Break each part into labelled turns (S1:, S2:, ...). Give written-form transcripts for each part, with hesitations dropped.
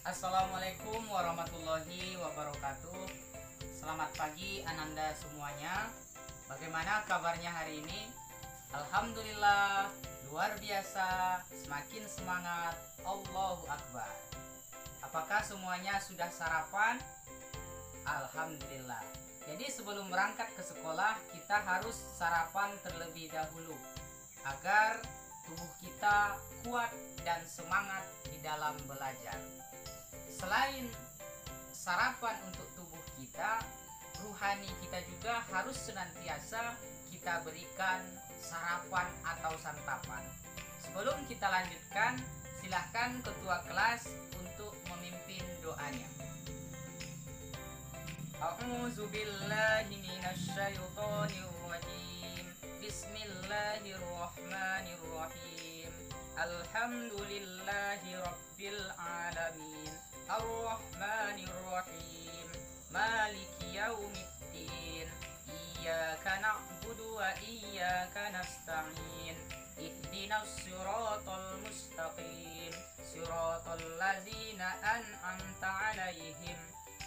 S1: Assalamualaikum warahmatullahi wabarakatuh. Selamat pagi Ananda semuanya. Bagaimana kabarnya hari ini? Alhamdulillah, luar biasa, semakin semangat. Allahu Akbar. Apakah semuanya sudah sarapan? Alhamdulillah. Jadi sebelum berangkat ke sekolah, kita harus sarapan terlebih dahulu agar tubuh kita kuat dan semangat di dalam belajar. Selain sarapan untuk tubuh kita, ruhani kita juga harus senantiasa kita berikan sarapan atau santapan. Sebelum kita lanjutkan, silahkan ketua kelas untuk memimpin doanya. A'udzu billahi minasyaitonir rajim. Bismillahirrahmanirrahim. Alhamdulillahi rabbil alamin. Ar-Rahmanir-Rahim. Maliki yaumiddin. Iyyaka na'budu wa iyyaka nasta'in. Ihdinas siratal mustaqim. Siratal ladzina an'amta 'alaihim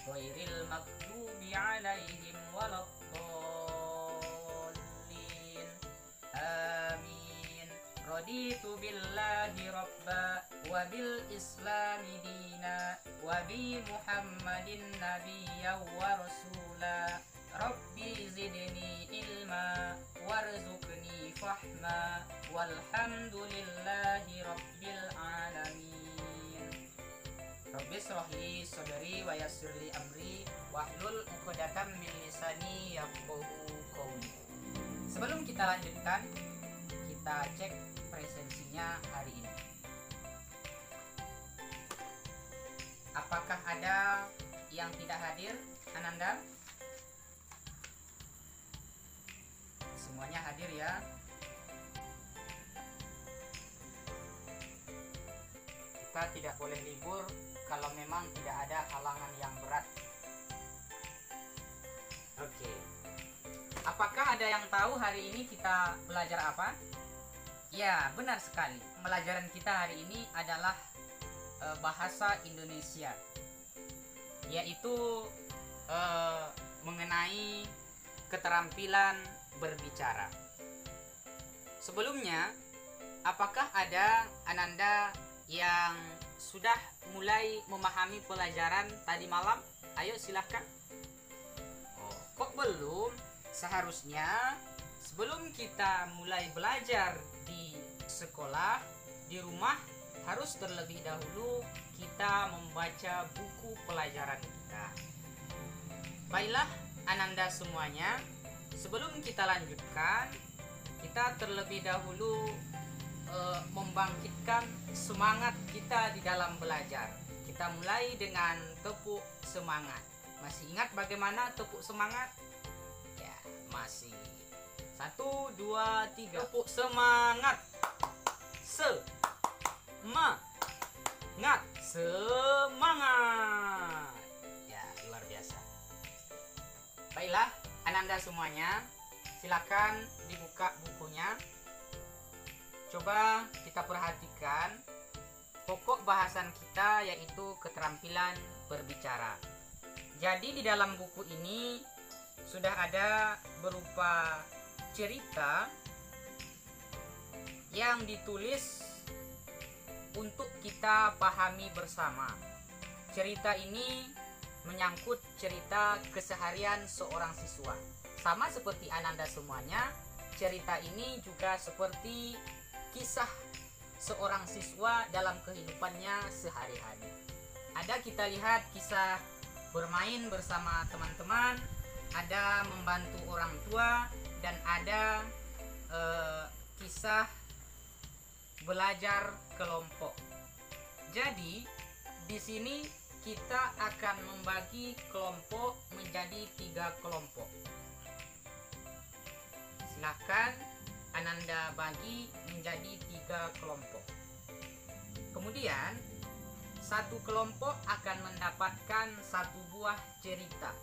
S1: ghairil maghdubi 'alaihim waladdallin. Amin. Raditu billahi rabba wa bil islami dina wa bi Muhammadin nabiyya wa rasula. Rabbi zidni ilma warzuqni fahma walhamdulillahi rabbil alamin. Rabbi shrah li sadri wa yassir li amri wahlul 'uqdatam min lisani yafqahu qawli. Sebelum kita lanjutkan, kita cek presensinya hari ini. Apakah ada yang tidak hadir, Ananda? Semuanya hadir ya. Kita tidak boleh libur kalau memang tidak ada halangan yang berat. Oke. Apakah ada yang tahu hari ini kita belajar apa? Ya, benar sekali. Pelajaran kita hari ini adalah bahasa Indonesia, yaitu mengenai keterampilan berbicara. Sebelumnya, apakah ada Ananda yang sudah mulai memahami pelajaran tadi malam? Ayo silahkan. Oh, kok belum? Seharusnya sebelum kita mulai belajar di sekolah, di rumah, harus terlebih dahulu kita membaca buku pelajaran kita. Baiklah Ananda semuanya, sebelum kita lanjutkan, kita terlebih dahulu membangkitkan semangat kita di dalam belajar. Kita mulai dengan tepuk semangat. Masih ingat bagaimana tepuk semangat? Ya, masih. 1, 2, 3. Tepuk semangat. Semangat. Ya, luar biasa. Baiklah, Ananda semuanya, silakan dibuka bukunya. Coba kita perhatikan pokok bahasan kita, yaitu keterampilan berbicara. Jadi di dalam buku ini sudah ada berupa cerita yang ditulis untuk kita pahami bersama. Cerita ini menyangkut cerita keseharian seorang siswa. Sama seperti Ananda semuanya, cerita ini juga seperti kisah seorang siswa dalam kehidupannya sehari-hari. Ada kita lihat kisah bermain bersama teman-teman, ada membantu orang tua, dan ada kisah belajar kelompok. Jadi di sini kita akan membagi kelompok menjadi 3 kelompok. Silahkan Ananda bagi menjadi 3 kelompok. Kemudian satu kelompok akan mendapatkan 1 buah cerita.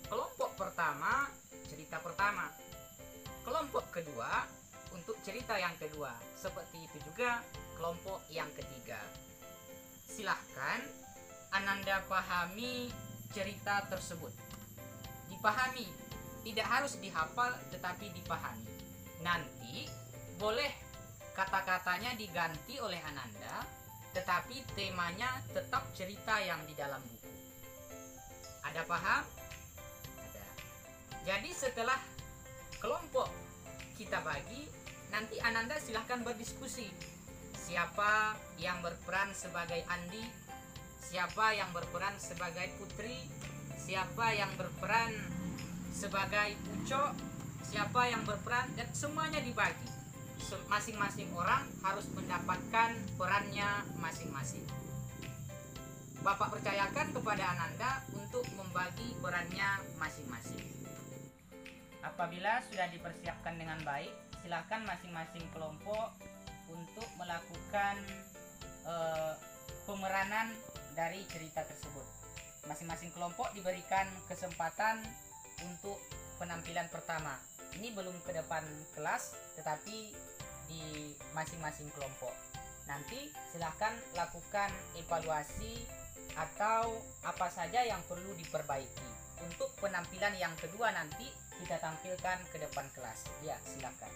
S1: Kelompok pertama, cerita pertama. Kelompok kedua untuk cerita yang kedua. Seperti itu juga kelompok yang ketiga. Silahkan Ananda pahami cerita tersebut. Dipahami, tidak harus dihafal tetapi dipahami. Nanti boleh kata-katanya diganti oleh Ananda, tetapi temanya tetap cerita yang di dalam buku. Ada paham? Ada. Jadi setelah kelompok kita bagi, nanti Ananda silahkan berdiskusi. Siapa yang berperan sebagai Andi, siapa yang berperan sebagai Putri, siapa yang berperan sebagai Uco, siapa yang berperan, dan semuanya dibagi. Masing-masing orang harus mendapatkan perannya masing-masing. Bapak percayakan kepada Ananda untuk membagi perannya masing-masing. Apabila sudah dipersiapkan dengan baik, silakan masing-masing kelompok untuk melakukan pemeranan dari cerita tersebut. Masing-masing kelompok diberikan kesempatan untuk penampilan pertama. Ini belum ke depan kelas, tetapi di masing-masing kelompok. Nanti silahkan lakukan evaluasi atau apa saja yang perlu diperbaiki. Untuk penampilan yang kedua nanti kita tampilkan ke depan kelas. Ya, silakan.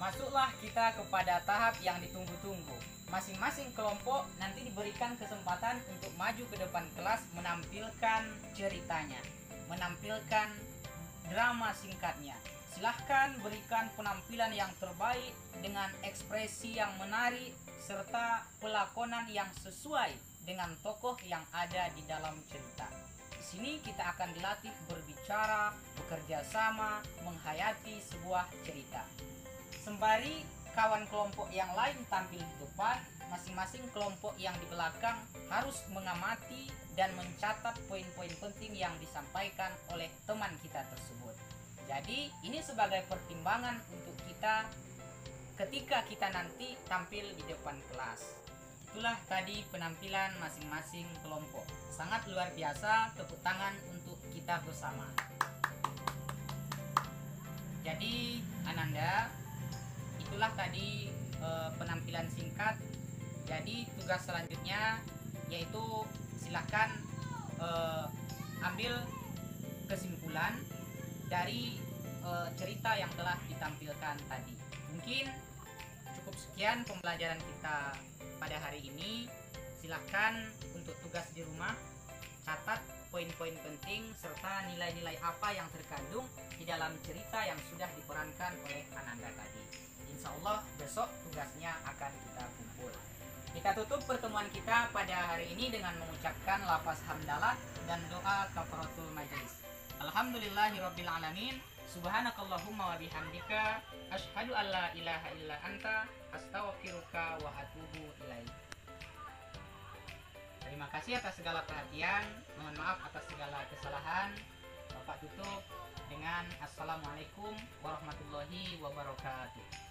S1: Masuklah kita kepada tahap yang ditunggu-tunggu. Masing-masing kelompok nanti diberikan kesempatan untuk maju ke depan kelas menampilkan ceritanya, menampilkan drama singkatnya. Silahkan berikan penampilan yang terbaik dengan ekspresi yang menarik serta pelakonan yang sesuai dengan tokoh yang ada di dalam cerita. Di sini kita akan dilatih berbicara, bekerja sama, menghayati sebuah cerita. Sembari kawan kelompok yang lain tampil di depan, masing-masing kelompok yang di belakang harus mengamati dan mencatat poin-poin penting yang disampaikan oleh teman kita tersebut. Jadi ini sebagai pertimbangan untuk kita ketika kita nanti tampil di depan kelas. Itulah tadi penampilan masing-masing kelompok. Sangat luar biasa, tepuk tangan untuk kita bersama. Jadi Ananda, itulah tadi penampilan singkat. Jadi tugas selanjutnya yaitu silahkan ambil kesimpulan dari cerita yang telah ditampilkan tadi. Mungkin cukup sekian pembelajaran kita pada hari ini. Silahkan untuk tugas di rumah catat poin-poin penting serta nilai-nilai apa yang terkandung di dalam cerita yang sudah diperankan oleh Ananda tadi. Insya Allah besok tugasnya akan kita kumpul. Kita tutup pertemuan kita pada hari ini dengan mengucapkan lafaz hamdalah dan doa kafaratul majelis. Alhamdulillahirabbil alamin. Subhanakallahumma wa bihamdika asyhadu an la ilaha illa anta astaghfiruka wa atubu ilaik. Terima kasih atas segala perhatian. Mohon maaf atas segala kesalahan. Bapak tutup dengan assalamualaikum warahmatullahi wabarakatuh.